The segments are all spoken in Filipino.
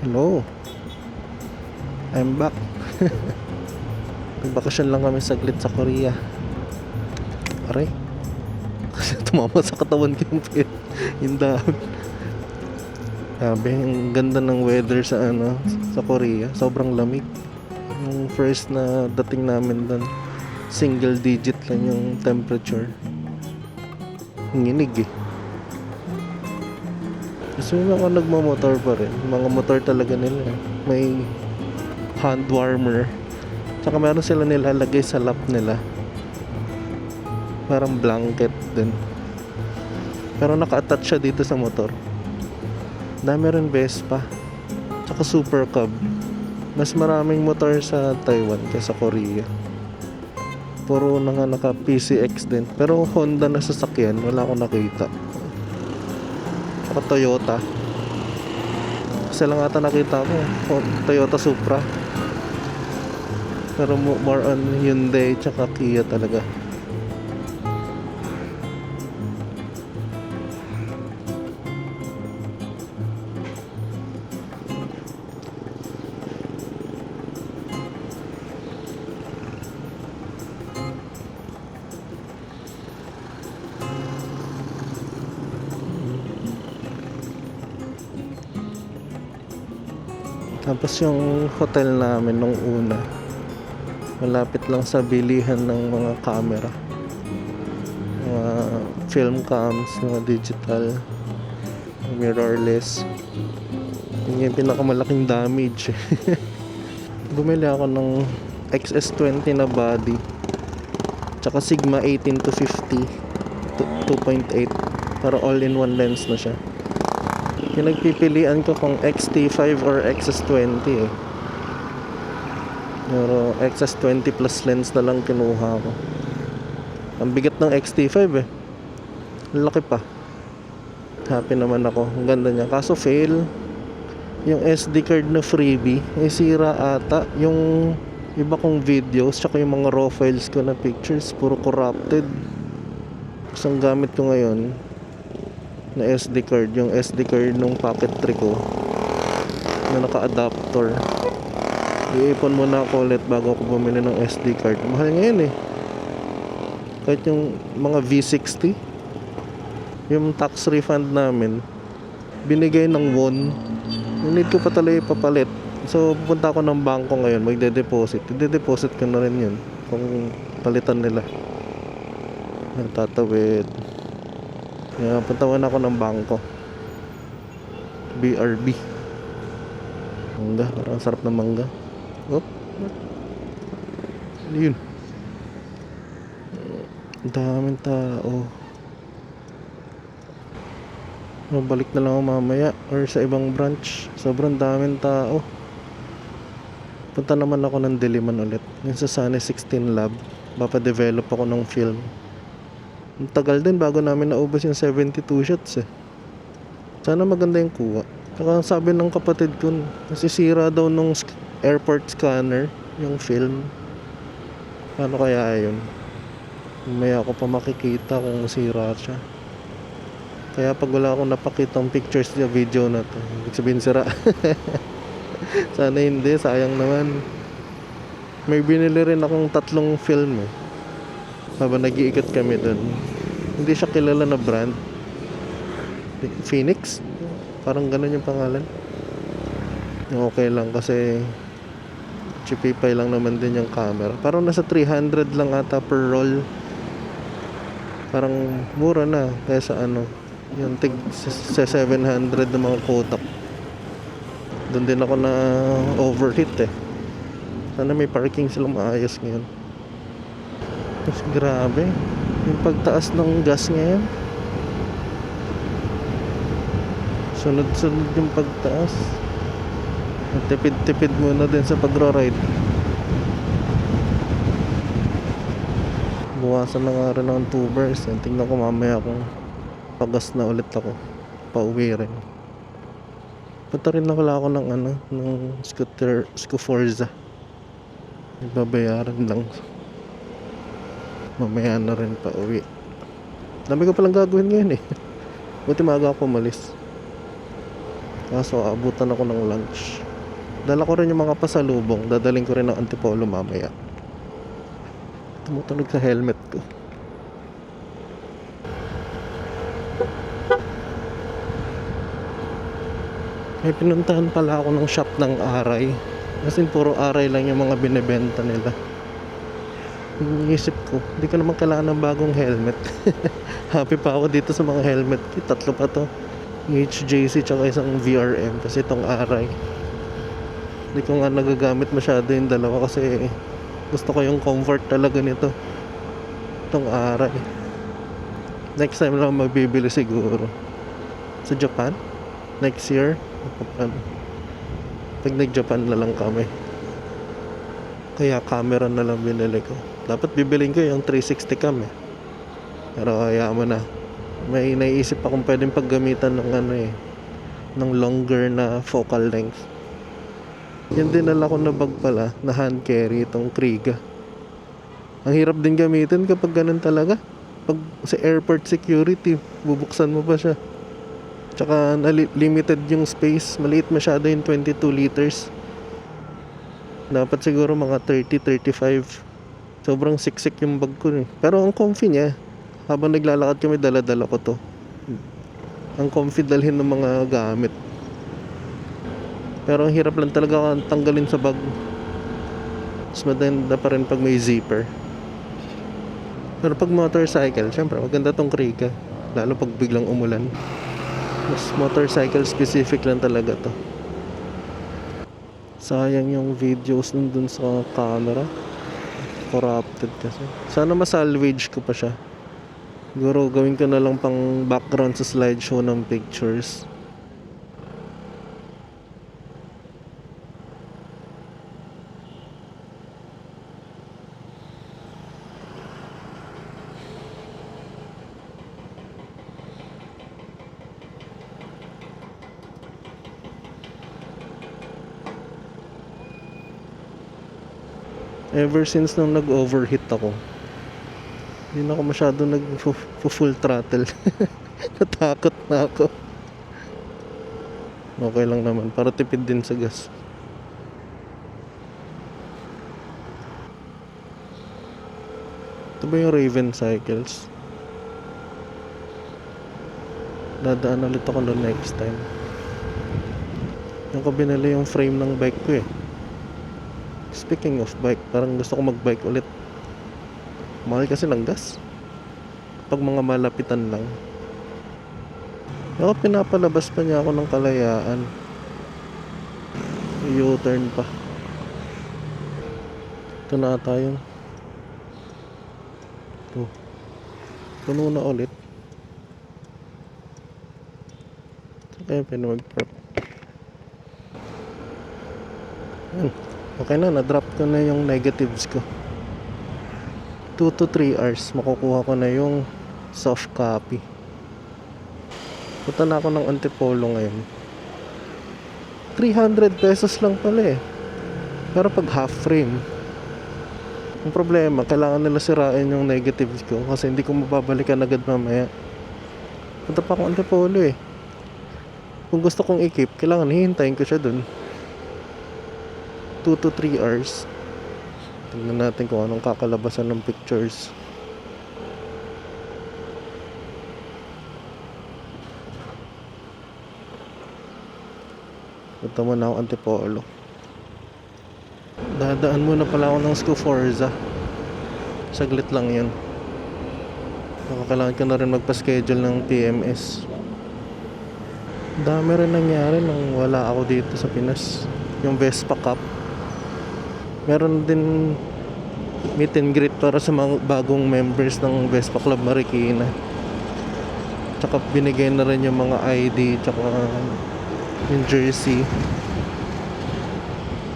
Hello, I'm back. Nagbakasyon lang kami saglit sa Korea. Aray, kasi tumama sa katawan ko yung dahon. Sabi, ang ganda ng weather sa sa Korea. Sobrang lamig. Yung first na dating namin doon, single digit lang yung temperature. Nginig eh. Kasi may mga nagmamotor pa rin. Mga motor talaga nila eh. May hand warmer. Tsaka meron sila nilalagay sa lap nila. Parang blanket din. Pero naka-attach siya dito sa motor. Dami rin Vespa. Tsaka Super Cub. Mas maraming motor sa Taiwan kaysa Korea. Puro na nga naka PCX din. Pero Honda na sasakyan, wala akong nakita. Tsaka Toyota. Kasi lang ata nakita ko Toyota Supra. Pero more on Hyundai tsaka Kia talaga. Tapos yung hotel namin nung una, malapit lang sa bilihan ng mga camera, mga film cams, mga digital, mirrorless. Yun yung pinakamalaking damage. Bumili ako ng XS20 na body, tsaka Sigma 18 to 50 2.8 para all-in-one lens na siya. Pinagpipilian ko kung XT5 or XS20 eh. Pero XS20 plus lens na lang kinuha ko. Ang bigat ng XT5 eh. Laki pa. Happy naman ako. Ang ganda niya. Kaso fail. Yung SD card na freebie, sira ata. Yung iba kong videos, tsaka yung mga raw files ko na pictures, puro corrupted. So ang gamit ko ngayon na SD card, yung SD card nung packetry ko na naka-adapter. Iipon muna ako ulit bago ako bumili ng SD card. Mahal ngayon eh. Kahit yung mga V60, yung tax refund namin, binigay ng won. Need ko pa talaga ipapalit. So pupunta ako ng bangko ngayon, magde-deposit. I-deposit ko na rin yun kung palitan nila. Nagtatawid. Kaya puntawan ako ng bangko. BRB. Mangga, parang sarap ng mangga. Oop. Ano yun? Ang daming tao. Balik na lang ako mamaya or sa ibang branch. Sobrang daming tao. Punta naman ako ng Diliman ulit. Yung sa Sunny 16 Lab. Papadevelop ako ng film. Ang tagal din bago namin naubos yung 72 shots eh. Sana maganda yung kuha. Saka sabi ng kapatid ko, nasisira daw nung airport scanner yung film. Paano kaya yun? May ako pa makikita kung sira siya. Kaya pag wala akong napakitang pictures sa video na to, ibig sabihin sira. Sana hindi, sayang naman. May binili rin akong 3 film eh. Habang nag-iikot kami dun. Hindi siya kilala na brand. Phoenix? Parang ganun yung pangalan. Okay lang kasi cheapy lang naman din yung camera. Parang nasa 300 lang ata per roll. Parang mura na kaysa yung tig sa 700 na mga Kodak. Doon din ako na overheat eh. Sana may parking silang maayos ngayon. Mas grabe yung pagtaas ng gas ngayon. Sunod-sunod yung pagtaas. Tipid-tipid muna din sa pagro-ride. Buwasan na nga rin ng tubers. Tingnan ko mamaya kung pagas na ulit ako. Pauwi rin. Punta rin ako ng ng Scoforza. Babayaran lang. Mamaya na rin pa uwi. Dami ko palang gagawin ngayon eh. Buti maaga ako umalis. Kaso abutan ako ng lunch. Dala ko rin yung mga pasalubong. Dadaling ko rin ng Antipolo mamaya. Tumutunog sa helmet ko. May pinuntahan pala ako ng shop ng Aray. Kasi puro Aray lang yung mga binebenta nila. Iniisip ko, hindi ko naman kailangan ng bagong helmet. Happy pa ako dito sa mga helmet. Tatlo pa to. HJC tsaka isang VRM. Kasi itong Aray. Hindi ko nga nagagamit masyado yung dalawa kasi gusto ko yung comfort talaga nito. Itong Aray. Next time lang magbibili siguro. Sa Japan? Next year? Pag nag-Japan na lang kami. Kaya camera na lang binili ko. Dapat bibilin ko yung 360 cam eh. Pero kaya mo na. May naiisip akong pwedeng paggamitan ng ng longer na focal length. Yan din nala ko na bag pala, na hand carry, itong Kriga. Ang hirap din gamitin kapag ganun talaga. Pag sa airport security, bubuksan mo pa siya. Tsaka limited yung space. Maliit masyado yung 22 liters. Dapat siguro mga 30-35. Sobrang siksik yung bag ko eh. Pero ang comfy niya. Habang naglalakad kami, dala-dala ko to. Ang comfy dalhin ng mga gamit. Pero ang hirap lang talaga tanggalin sa bag. Mas maganda pa rin pag may zipper. Pero pag motorcycle, syempre maganda tong Kriga. Lalo pag biglang umulan. Mas motorcycle specific lang talaga to. Sayang yung videos dun sa camera. Corrupted kasi. Sana masalvage ko pa siya. Siguro gawin ko na lang pang background sa slideshow ng pictures. Ever since nung nag-overheat ako, hindi na ako masyado nag-full throttle. Natakot na ako. Okay lang naman, para tipid din sa gas. Ito ba yung Raven Cycles? Dadaan ulit ako doon next time. Yung ko binili yung frame ng bike ko eh. Speaking of bike, parang gusto ko mag-bike ulit. Mahal kasi ng gas. Pag mga malapitan lang. Ako pinapalabas pa niya ako ng Kalayaan. U-turn pa. Ito na ata yun. Ito. Puno na ulit. Kaya pinamag-prep. Yan. Okay na, na-drop ko na yung negatives ko. 2 to 3 hours, makukuha ko na yung soft copy. Punta na ako ng Antipolo ngayon. 300 pesos lang pala eh. Pero pag half frame, ang problema, kailangan nila sirain yung negatives ko kasi hindi ko mababalikan agad mamaya. Punta pa akong Antipolo eh. Kung gusto kong i-keep, kailangan hihintayin ko siya dun. 2 to 3 hours. Tingnan natin kung anong kakalabasan ng pictures. Punta muna ako Antipolo. Dadaan muna pala ako ng Scoforza. Saglit lang yun. Kailangan ko na rin magpa-schedule ng PMS. Dami rin nangyari nung wala ako dito sa Pinas. Yung Vespa Cup. Meron din meet and greet para sa mga bagong members ng Vespa Club Marikina. Tsaka binigay na rin yung mga ID tsaka yung jersey.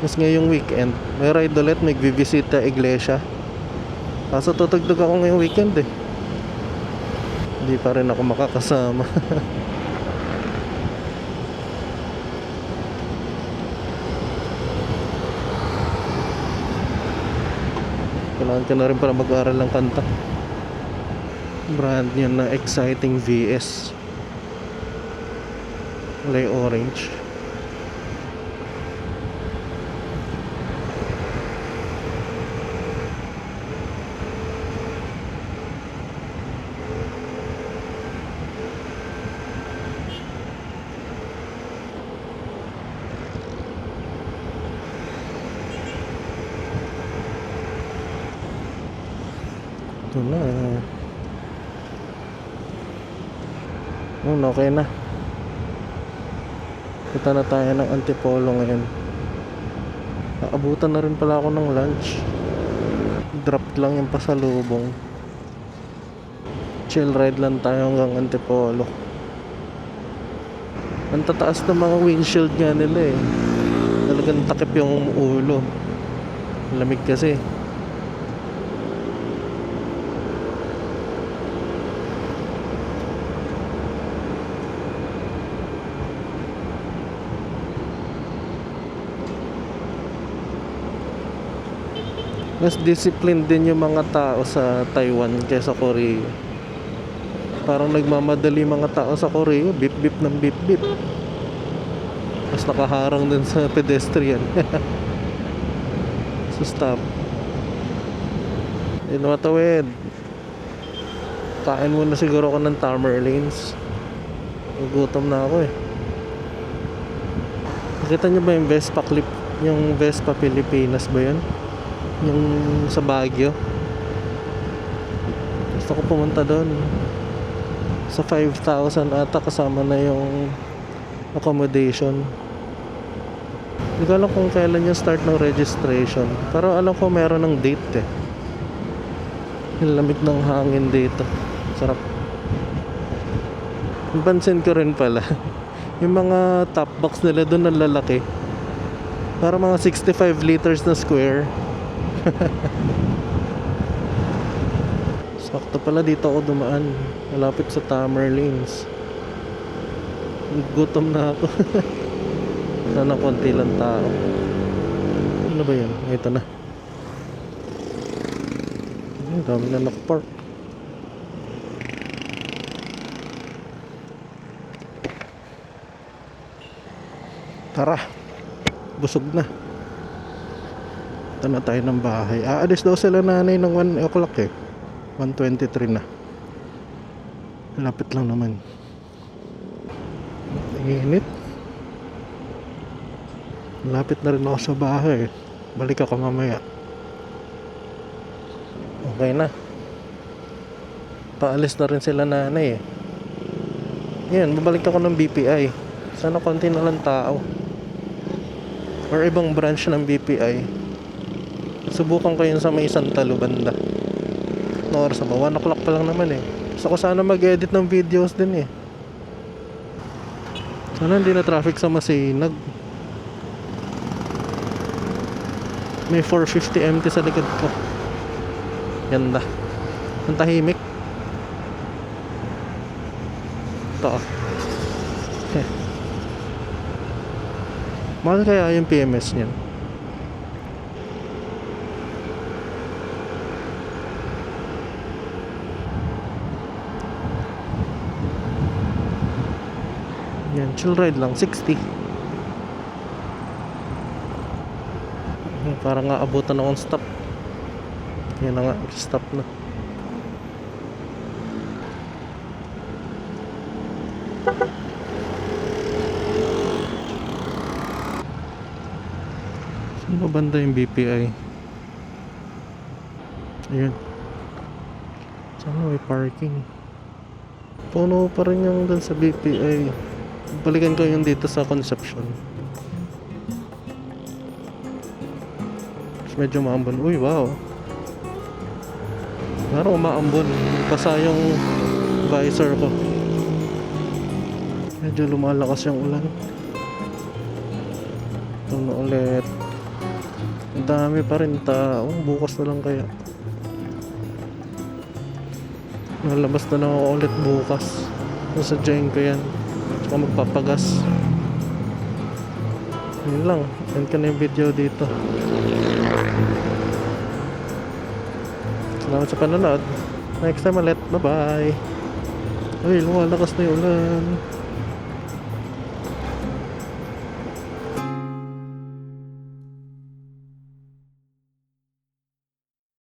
Mas ngayong weekend may ride ulit, magbivisita iglesia. Kaso tutugtog ako ngayong weekend eh. Hindi pa rin ako makakasama. Kailangan ka na rin para mag-aaral ng kanta. Brand new na Exciting VS. kulay orange. Ito na. Okay na. Punta na tayo ng Antipolo ngayon. Naabutan na rin pala ako ng lunch. Drop lang yung pasalubong. Chill ride lang tayo hanggang Antipolo. Ang tataas ng mga windshield nga nila eh. Talagang takip yung ulo. Lamig kasi. Mas disciplined din yung mga tao sa Taiwan kaysa Korea. Parang nagmamadali mga tao sa Korea, bip bip ng bip bip. Mas nakaharang din sa pedestrian. So stop. Matawid. Kain muna siguro ako ng Tamerlanes. Nagutom na ako eh. Nakita niyo ba yung Vespa clip? Yung Vespa Pilipinas ba yun? Yung sa Baguio. Gusto ko pumunta doon. Sa 5,000 ata kasama na yung accommodation. Hindi ko alam kung kailan yung start ng registration. Pero alam ko meron ng date eh. Yung lamig ng hangin dito. Sarap. Pansin ko rin pala. Yung mga top box nila doon ang lalaki. Para mga 65 liters na square. Sakto pala dito ako dumaan. Malapit sa Tamerlanes. Gutom na ako. Sana konti lang tao. Ano ba yan? Ito na. Ang dami na nakapark. Tara. Busog na. Ito na tayo ng bahay. Aalis daw sila nanay ng 1 o'clock eh. 1:23 na. Lapit lang naman. Init. Lapit na rin ako sa bahay. Balik ako mamaya. Okay na. Paalis na rin sila nanay eh. Yan, babalik ako ng BPI. Sana konti na lang tao. Or ibang branch ng BPI. Subukan ko yun sa may Santa Lu banda. No oras ba? 1 o'clock pa lang naman eh. Gusto ko sana mag-edit ng videos din eh. Sana hindi na traffic sa Masinag. May 450 empty sa likod ko. Ganda. Ang tahimik. Ito oh. Mahal kaya yung PMS niyan? Yan, chill ride lang, 60. Parang nga abutan akong stop. Yan na nga, stop na. Saan ba banda yung BPI? Ayun. Sana may parking. Puno pa rin yung dun sa BPI. Balikan ko yung dito sa Concepcion. Medyo maambon. Uy, wow. Parang umaambon. Basa yung visor ko. Medyo lumalakas yung ulan. Ito na ulit. Ang dami pa rin tao. Bukas na lang kaya. Nalabas na lang ako ulit bukas. Nasadyain ko yan. Tsaka magpapagas. Yun lang. Yan ka na yung video dito. Salamat sa panonood. Next time ulit. Bye bye. Uy, lumalakas na yung ulan.